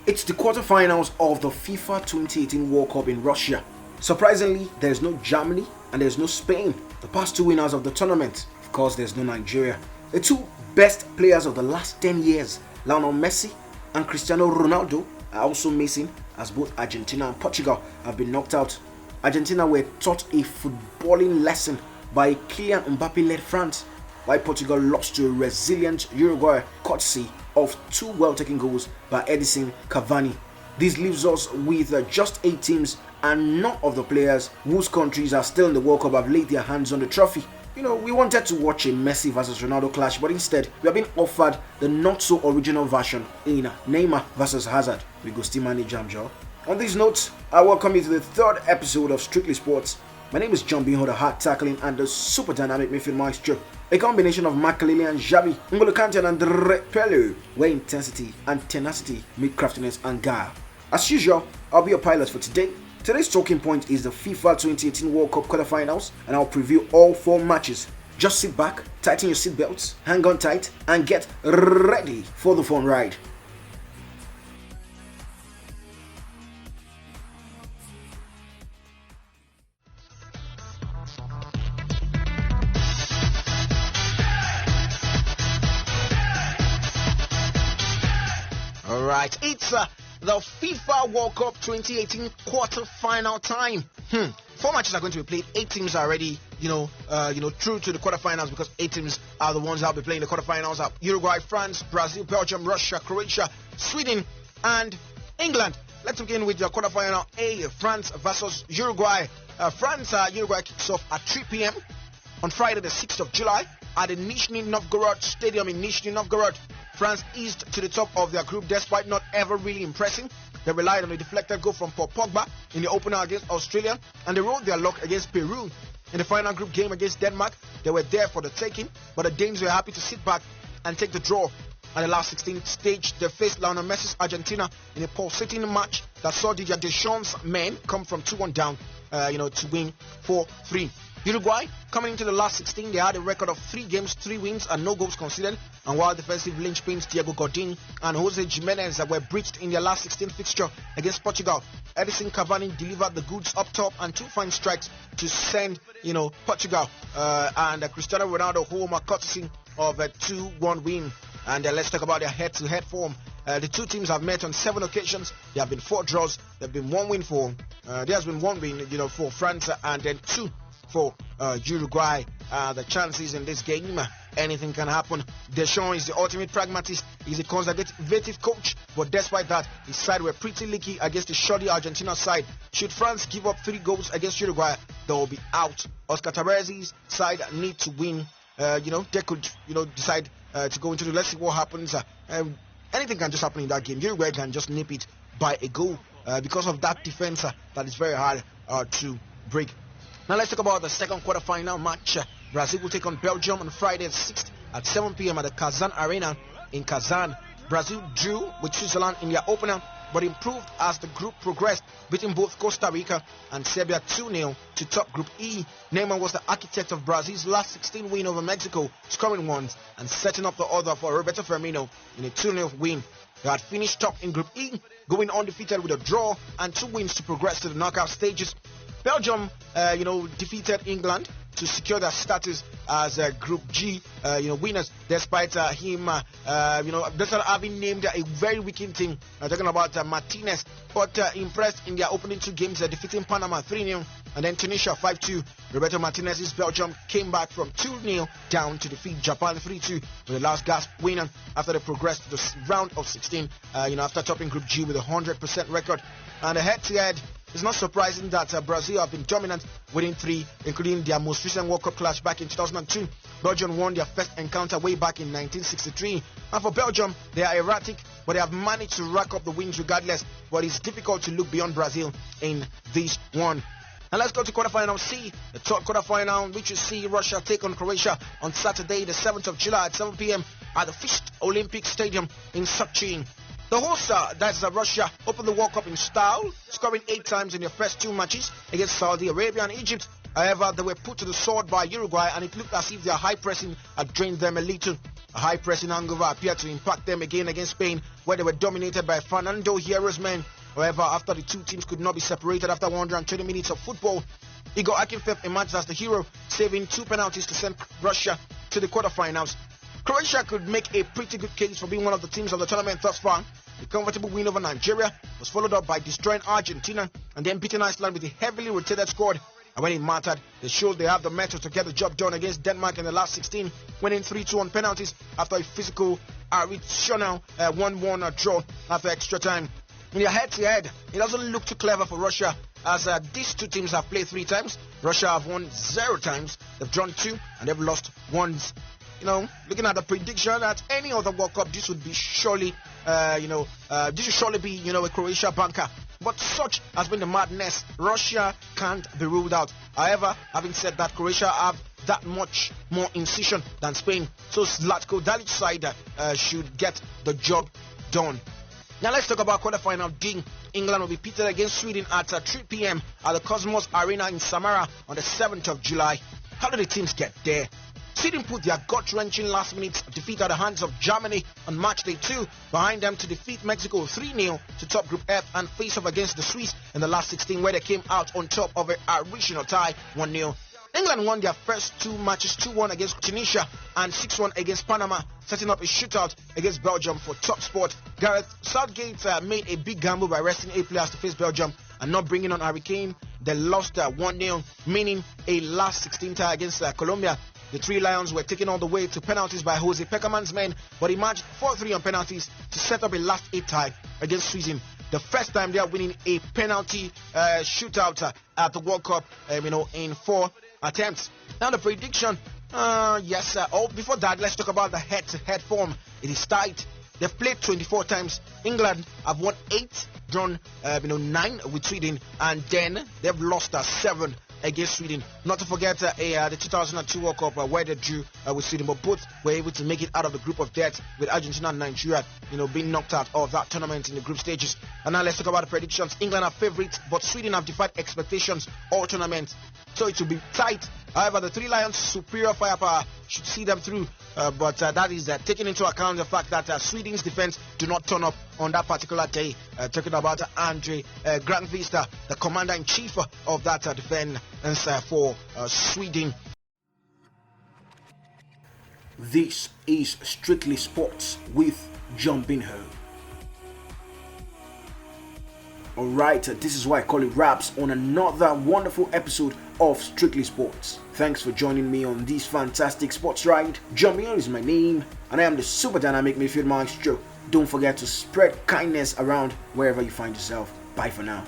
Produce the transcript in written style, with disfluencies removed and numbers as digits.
It's the quarterfinals of the FIFA 2018 World Cup in Russia. Surprisingly, there's no Germany and there's no Spain, the past two winners of the tournament. Of course, there's no Nigeria. The two best players of the last 10 years, Lionel Messi and Cristiano Ronaldo, are also missing, as both Argentina and Portugal have been knocked out. Argentina were taught a footballing lesson by Kylian Mbappe-led France, while Portugal lost to a resilient Uruguay courtesy of two well-taken goals by Edinson Cavani. This leaves us with just 8 teams, and none of the players whose countries are still in the World Cup have laid their hands on the trophy. We wanted to watch a Messi versus Ronaldo clash, but instead we have been offered the not-so-original version in Neymar versus Hazard. We go still manage Jamjo. On these notes, I welcome you to the third episode of Strictly Sports. My name is John Binho, the hard tackling and the super dynamic midfield maestro. A combination of Makaleli and Xavi, N'Golo Kante and Andre Pirlo, where intensity and tenacity meet craftiness and guile. As usual, I'll be your pilot for today. Today's talking point is the FIFA 2018 World Cup quarterfinals, and I'll preview all 4 matches. Just sit back, tighten your seatbelts, hang on tight, and get ready for the fun ride. Alright, it's the FIFA World Cup 2018 quarter-final time. 4 matches are going to be played. 8 teams are already, through to the quarterfinals, because 8 teams are the ones that will be playing the quarterfinals. Uruguay, France, Brazil, Belgium, Russia, Croatia, Sweden, and England. Let's begin with the quarterfinal A, France versus Uruguay. Uruguay kicks off at 3 p.m. on Friday the 6th of July at the Nizhny Novgorod Stadium in Nizhny Novgorod. France eased to the top of their group despite not ever really impressing. They relied on a deflected goal from Paul Pogba in the opener against Australia, and they rode their luck against Peru. In the final group game against Denmark, they were there for the taking, but the Danes were happy to sit back and take the draw. At the last 16th stage, they faced Lionel Messi's Argentina in a pulsating match that saw Didier Deschamps' men come from 2-1 down, to win 4-3. Uruguay, coming into the last 16, they had a record of 3 games, 3 wins, and no goals conceded. And while defensive linchpins Diego Godin and Jose Jimenez were breached in their last 16 fixture against Portugal, Edinson Cavani delivered the goods up top and 2 fine strikes to send, Portugal and Cristiano Ronaldo home a courtesy of a 2-1 win. And let's talk about their head-to-head form. The two teams have met on 7 occasions. There have been 4 draws. There have been 1 win for. There has been 1 win, for France, and then 2 for Uruguay. The chances in this game, anything can happen. Deschamps is the ultimate pragmatist. He's a conservative coach, but despite that, his side were pretty leaky against the shoddy Argentina side. Should France give up 3 goals against Uruguay, they will be out. Oscar Tabarese's side need to win. They could, decide to go into the. Let's see what happens. Anything can just happen in that game. Uruguay can just nip it by a goal because of that defense that is very hard to break. Now let's talk about the second quarterfinal match. Brazil will take on Belgium on Friday the 6th at 7 p.m. at the Kazan Arena in Kazan. Brazil drew with Switzerland in their opener, but improved as the group progressed, beating both Costa Rica and Serbia 2-0 to top Group E. Neymar was the architect of Brazil's last 16 win over Mexico, scoring once and setting up the other for Roberto Firmino in a 2-0 win. They had finished top in Group E, going undefeated with a draw and 2 wins to progress to the knockout stages. Belgium, defeated England to secure their status as Group G, winners, despite despite having named a very weakened team. Talking about Martinez, but impressed in their opening 2 games, defeating Panama 3-0 and then Tunisia 5-2. Roberto Martinez's Belgium came back from 2-0 down to defeat Japan 3-2 with the last gasp winner after they progressed to the round of 16. After topping Group G with a 100% record. And the head-to-head, it's not surprising that Brazil have been dominant, winning 3, including their most recent World Cup clash back in 2002. Belgium won their first encounter way back in 1963. And for Belgium, they are erratic, but they have managed to rack up the wins regardless. But it's difficult to look beyond Brazil in this one. And let's go to quarterfinal C, the third quarterfinal, which you see Russia take on Croatia on Saturday, the 7th of July at 7 p.m. at the Fisht Olympic Stadium in Sochi. The hosts, that's Russia, opened the World Cup in style, scoring 8 times in their first 2 matches against Saudi Arabia and Egypt. However, they were put to the sword by Uruguay, and it looked as if their high pressing had drained them a little. A high-pressing hangover appeared to impact them again against Spain, where they were dominated by Fernando Hierro's men. However, after the two teams could not be separated after 120 minutes of football, Igor Akinfev emerged as the hero, saving 2 penalties to send Russia to the quarterfinals. Croatia could make a pretty good case for being one of the teams of the tournament thus far. The comfortable win over Nigeria was followed up by destroying Argentina and then beating Iceland with a heavily rotated squad. And when it mattered, they showed they have the mettle to get the job done against Denmark in the last 16, winning 3-2 on penalties after a physical, original 1-1 draw after extra time. In their head-to-head, it doesn't look too clever for Russia, as these two teams have played 3 times. Russia have won 0 times, they've drawn 2, and they've lost once. Looking at the prediction at any other World Cup, this would be surely, this should surely be, a Croatia banker. But such has been the madness. Russia can't be ruled out. However, having said that, Croatia have that much more incision than Spain. So Zlatko Dalic's side should get the job done. Now let's talk about quarterfinal D. England will be pitted against Sweden at 3 p.m. at the Cosmos Arena in Samara on the 7th of July. How do the teams get there? Sweden put their gut-wrenching last-minute defeat at the hands of Germany on match day 2, behind them to defeat Mexico 3-0 to top Group F and face off against the Swiss in the last 16, where they came out on top of an original tie 1-0. England won their first 2 matches 2-1 against Tunisia and 6-1 against Panama, setting up a shootout against Belgium for top spot. Gareth Southgate made a big gamble by resting 8 players to face Belgium and not bringing on Harry Kane. They lost 1-0, meaning a last 16 tie against Colombia. The 3 Lions were taken all the way to penalties by Jose Peckerman's men, but he matched 4-3 on penalties to set up a last 8 tie against Sweden. The first time they are winning a penalty shootout at the World Cup, in 4 attempts. Now the prediction, before that, let's talk about the head-to-head form. It is tight. They've played 24 times. England have won 8, drawn 9 with Sweden, and then they've lost 7 against Sweden. Not to forget the 2002 World Cup where they drew with Sweden, but both were able to make it out of the group of death, with Argentina and Nigeria being knocked out of that tournament in the group stages. And now let's talk about the predictions. England are favourites, but Sweden have defied expectations all tournament, so it will be tight. However, the 3 Lions' superior firepower should see them through, but that is taking into account the fact that Sweden's defense do not turn up on that particular day. Talking about Andre Granqvist, the commander-in-chief of that defense for Sweden. This is Strictly Sports with John Binho. Alright, this is why I call it wraps on another wonderful episode of Strictly Sports. Thanks for joining me on this fantastic sports ride. John Binho is my name, and I am the super dynamic midfield maestro. Don't forget to spread kindness around wherever you find yourself. Bye for now.